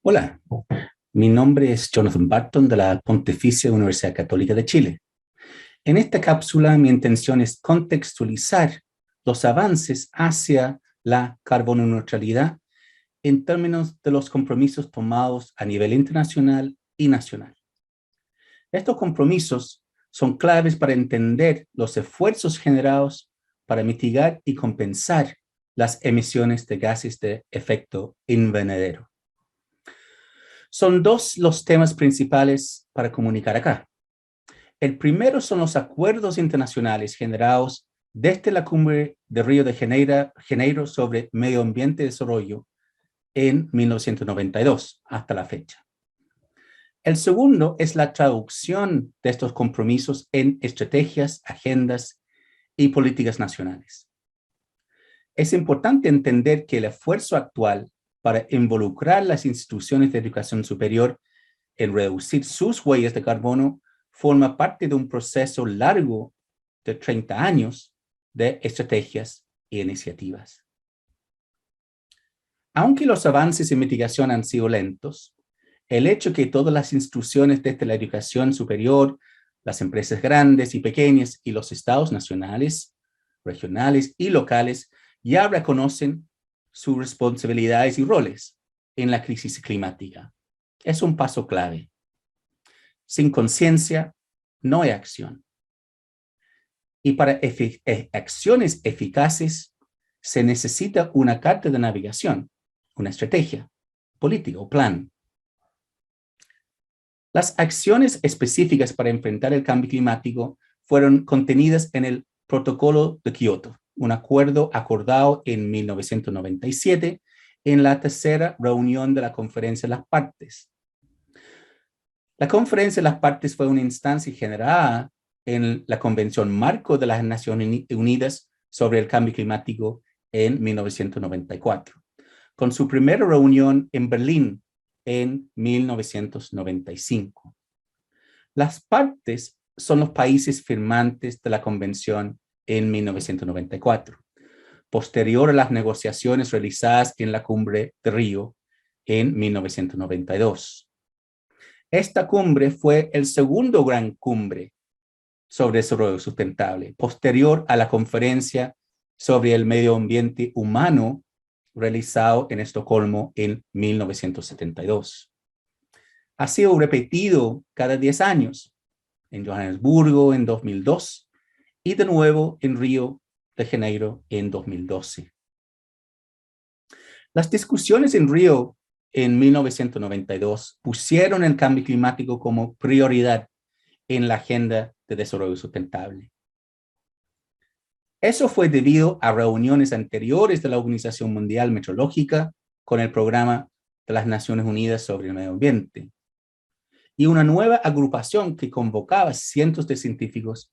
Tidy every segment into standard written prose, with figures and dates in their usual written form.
Hola, mi nombre es Jonathan Barton de la Pontificia Universidad Católica de Chile. En esta cápsula mi intención es contextualizar los avances hacia la carbono neutralidad en términos de los compromisos tomados a nivel internacional y nacional. Estos compromisos son claves para entender los esfuerzos generados para mitigar y compensar las emisiones de gases de efecto invernadero. Son dos los temas principales para comunicar acá. El primero son los acuerdos internacionales generados desde la Cumbre de Río de Janeiro sobre medio ambiente y desarrollo en 1992 hasta la fecha. El segundo es la traducción de estos compromisos en estrategias, agendas y políticas nacionales. Es importante entender que el esfuerzo actual para involucrar las instituciones de educación superior en reducir sus huellas de carbono forma parte de un proceso largo de 30 años de estrategias e iniciativas. Aunque los avances en mitigación han sido lentos, el hecho que todas las instituciones desde la educación superior, las empresas grandes y pequeñas y los estados nacionales, regionales y locales ya reconocen sus responsabilidades y roles en la crisis climática es un paso clave. Sin conciencia no hay acción. Y para acciones eficaces se necesita una carta de navegación, una estrategia política o plan. Las acciones específicas para enfrentar el cambio climático fueron contenidas en el Protocolo de Kioto, un acuerdo acordado en 1997 en la tercera reunión de la Conferencia de las Partes. La Conferencia de las Partes fue una instancia generada en la Convención Marco de las Naciones Unidas sobre el Cambio Climático en 1994, con su primera reunión en Berlín en 1995. Las partes son los países firmantes de la Convención en 1994, posterior a las negociaciones realizadas en la Cumbre de Río en 1992. Esta cumbre fue el segundo gran cumbre sobre desarrollo sustentable, posterior a la conferencia sobre el medio ambiente humano realizado en Estocolmo en 1972. Ha sido repetido cada 10 años, en Johannesburgo en 2002 y de nuevo en Río de Janeiro en 2012. Las discusiones en Río en 1992 pusieron el cambio climático como prioridad en la agenda de desarrollo sustentable. Eso fue debido a reuniones anteriores de la Organización Mundial Meteorológica con el Programa de las Naciones Unidas sobre el Medio Ambiente y una nueva agrupación que convocaba cientos de científicos,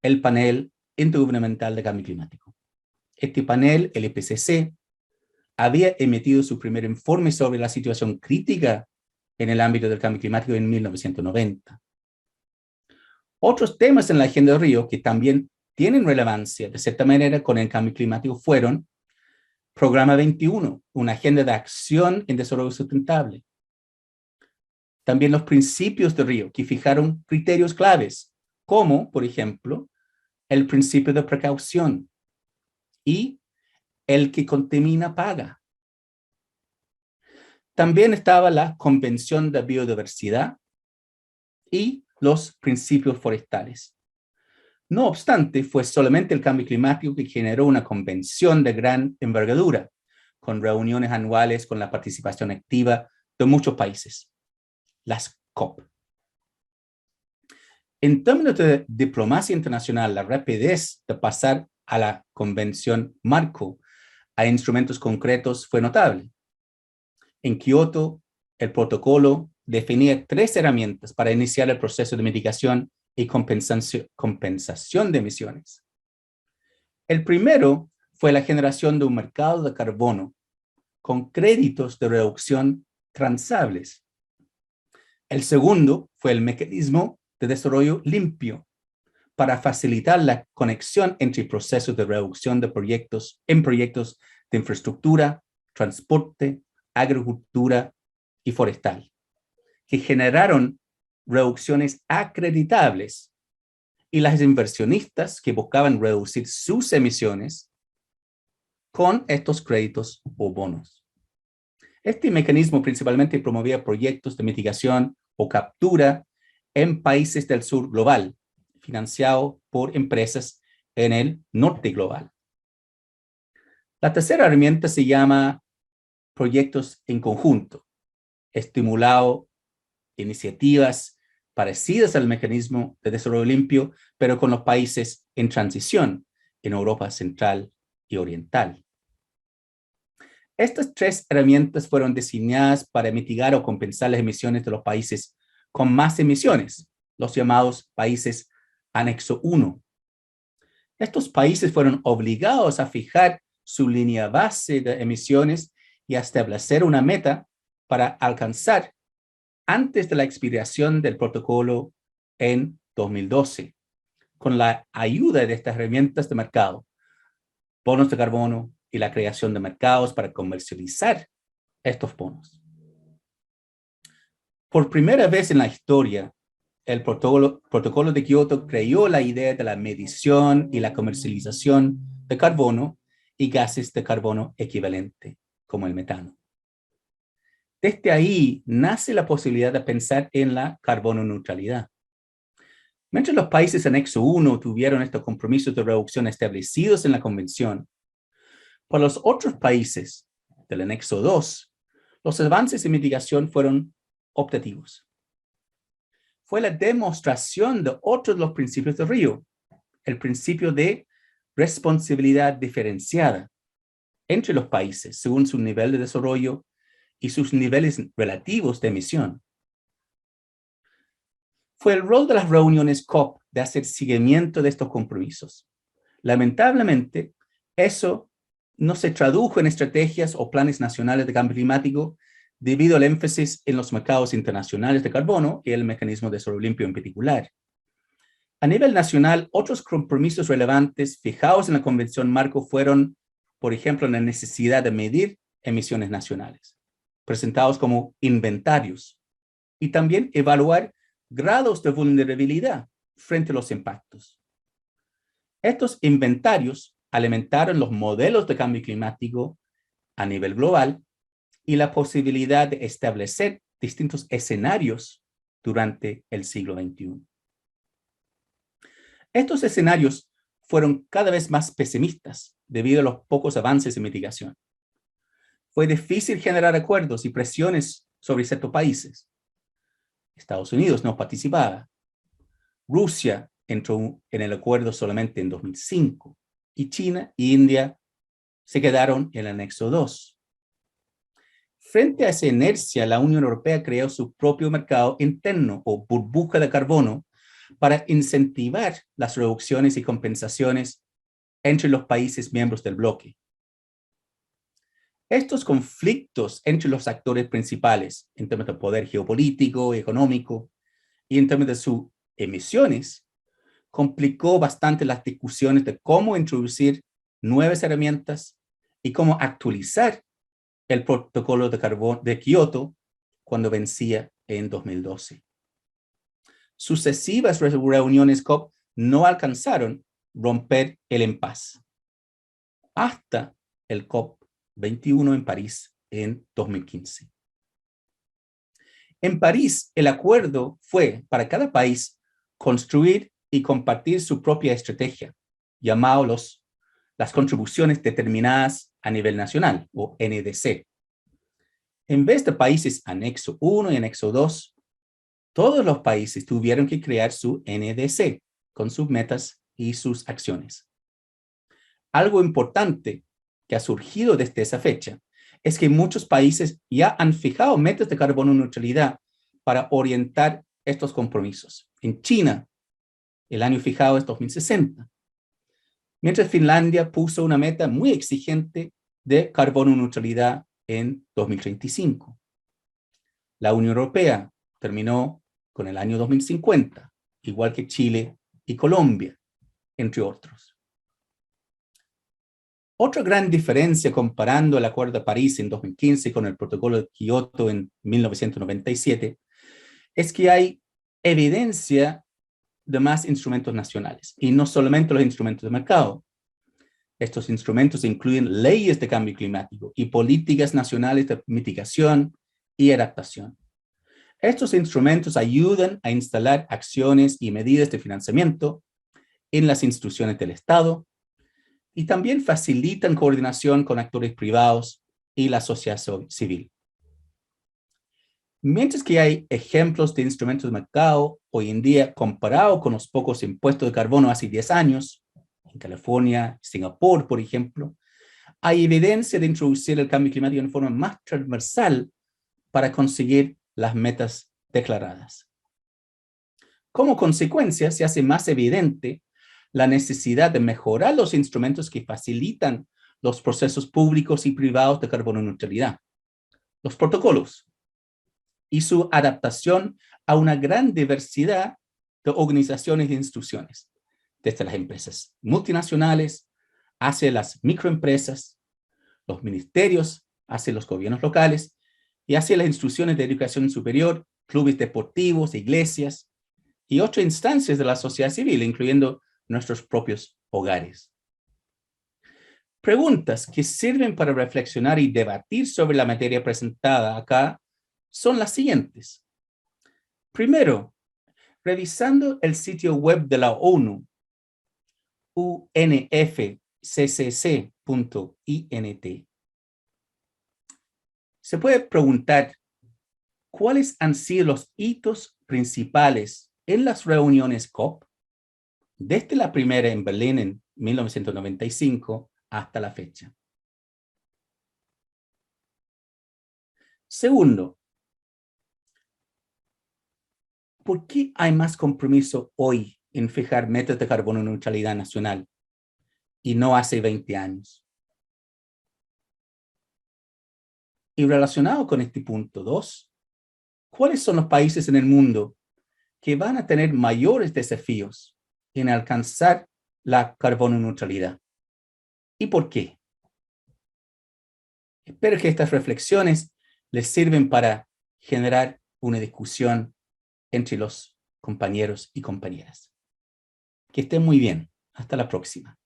el Panel Intergubernamental de Cambio Climático. Este panel, el IPCC, había emitido su primer informe sobre la situación crítica en el ámbito del cambio climático en 1990. Otros temas en la agenda de Río que también tienen relevancia de cierta manera con el cambio climático fueron Programa 21, una agenda de acción en desarrollo sustentable. También los principios de Río que fijaron criterios claves, como, por ejemplo, el principio de precaución y el que contamina paga. También estaba la Convención de Biodiversidad y los principios forestales. No obstante, fue solamente el cambio climático que generó una convención de gran envergadura, con reuniones anuales con la participación activa de muchos países, las COP. En términos de diplomacia internacional, la rapidez de pasar a la Convención Marco a instrumentos concretos fue notable. En Kioto, el protocolo definía 3 herramientas para iniciar el proceso de mitigación y compensación de emisiones. El primero fue la generación de un mercado de carbono con créditos de reducción transables. El segundo fue el mecanismo de desarrollo limpio para facilitar la conexión entre procesos de reducción de proyectos de infraestructura, transporte, agricultura y forestal, que generaron reducciones acreditables, y las inversionistas que buscaban reducir sus emisiones con estos créditos o bonos. Este mecanismo principalmente promovía proyectos de mitigación o captura en países del sur global, financiados por empresas en el norte global. La tercera herramienta se llama proyectos en conjunto, estimulado iniciativas parecidas al mecanismo de desarrollo limpio, pero con los países en transición en Europa Central y Oriental. Estas tres herramientas fueron diseñadas para mitigar o compensar las emisiones de los países con más emisiones, los llamados países anexo 1. Estos países fueron obligados a fijar su línea base de emisiones y a establecer una meta para alcanzar antes de la expiración del protocolo en 2012, con la ayuda de estas herramientas de mercado, bonos de carbono y la creación de mercados para comercializar estos bonos. Por primera vez en la historia, el protocolo de Kioto creó la idea de la medición y la comercialización de carbono y gases de carbono equivalente, como el metano. Desde ahí nace la posibilidad de pensar en la carbono neutralidad. Mientras los países anexo 1 tuvieron estos compromisos de reducción establecidos en la convención, para los otros países del anexo 2, los avances en mitigación fueron optativos. Fue la demostración de otros de los principios de Río, el principio de responsabilidad diferenciada entre los países según su nivel de desarrollo y sus niveles relativos de emisión. Fue el rol de las reuniones COP de hacer seguimiento de estos compromisos. Lamentablemente, eso no se tradujo en estrategias o planes nacionales de cambio climático debido al énfasis en los mercados internacionales de carbono y el mecanismo de desarrollo limpio en particular. A nivel nacional, otros compromisos relevantes fijados en la Convención Marco fueron, por ejemplo, la necesidad de medir emisiones nacionales, presentados como inventarios, y también evaluar grados de vulnerabilidad frente a los impactos. Estos inventarios alimentaron los modelos de cambio climático a nivel global y la posibilidad de establecer distintos escenarios durante el siglo XXI. Estos escenarios fueron cada vez más pesimistas debido a los pocos avances en mitigación. Fue difícil generar acuerdos y presiones sobre ciertos países. Estados Unidos no participaba. Rusia entró en el acuerdo solamente en 2005 y China e India se quedaron en el anexo 2. Frente a esa inercia, la Unión Europea creó su propio mercado interno o burbuja de carbono para incentivar las reducciones y compensaciones entre los países miembros del bloque. Estos conflictos entre los actores principales en términos de poder geopolítico, económico y en términos de sus emisiones complicó bastante las discusiones de cómo introducir nuevas herramientas y cómo actualizar el protocolo de carbono de Kioto cuando vencía en 2012. Sucesivas reuniones COP no alcanzaron romper el impasse hasta el COP 21 en París en 2015. En París, el acuerdo fue para cada país construir y compartir su propia estrategia, llamado las contribuciones determinadas a nivel nacional, o NDC. En vez de países anexo 1 y anexo 2, todos los países tuvieron que crear su NDC con sus metas y sus acciones. Algo importante que ha surgido desde esa fecha es que muchos países ya han fijado metas de carbono neutralidad para orientar estos compromisos. En China, el año fijado es 2060, mientras Finlandia puso una meta muy exigente de carbono neutralidad en 2035. La Unión Europea terminó con el año 2050, igual que Chile y Colombia, entre otros. Otra gran diferencia comparando el Acuerdo de París en 2015 con el Protocolo de Kioto en 1997 es que hay evidencia de más instrumentos nacionales y no solamente los instrumentos de mercado. Estos instrumentos incluyen leyes de cambio climático y políticas nacionales de mitigación y adaptación. Estos instrumentos ayudan a instalar acciones y medidas de financiamiento en las instituciones del Estado y también facilitan coordinación con actores privados y la sociedad civil. Mientras que hay ejemplos de instrumentos de mercado hoy en día comparado con los pocos impuestos de carbono hace 10 años, en California, Singapur, por ejemplo, hay evidencia de introducir el cambio climático en forma más transversal para conseguir las metas declaradas. Como consecuencia, se hace más evidente la necesidad de mejorar los instrumentos que facilitan los procesos públicos y privados de carbono neutralidad, los protocolos, y su adaptación a una gran diversidad de organizaciones e instituciones, desde las empresas multinacionales hacia las microempresas, los ministerios hacia los gobiernos locales y hacia las instituciones de educación superior, clubes deportivos, iglesias y otras instancias de la sociedad civil, incluyendo nuestros propios hogares. Preguntas que sirven para reflexionar y debatir sobre la materia presentada acá son las siguientes. Primero, revisando el sitio web de la ONU, unfccc.int, se puede preguntar cuáles han sido los hitos principales en las reuniones COP desde la primera en Berlín en 1995 hasta la fecha. Segundo, ¿por qué hay más compromiso hoy en fijar metas de carbono neutralidad nacional y no hace 20 años? Y relacionado con este punto 2, ¿cuáles son los países en el mundo que van a tener mayores desafíos en alcanzar la carbono neutralidad? ¿Y por qué? Espero que estas reflexiones les sirven para generar una discusión entre los compañeros y compañeras. Que estén muy bien. Hasta la próxima.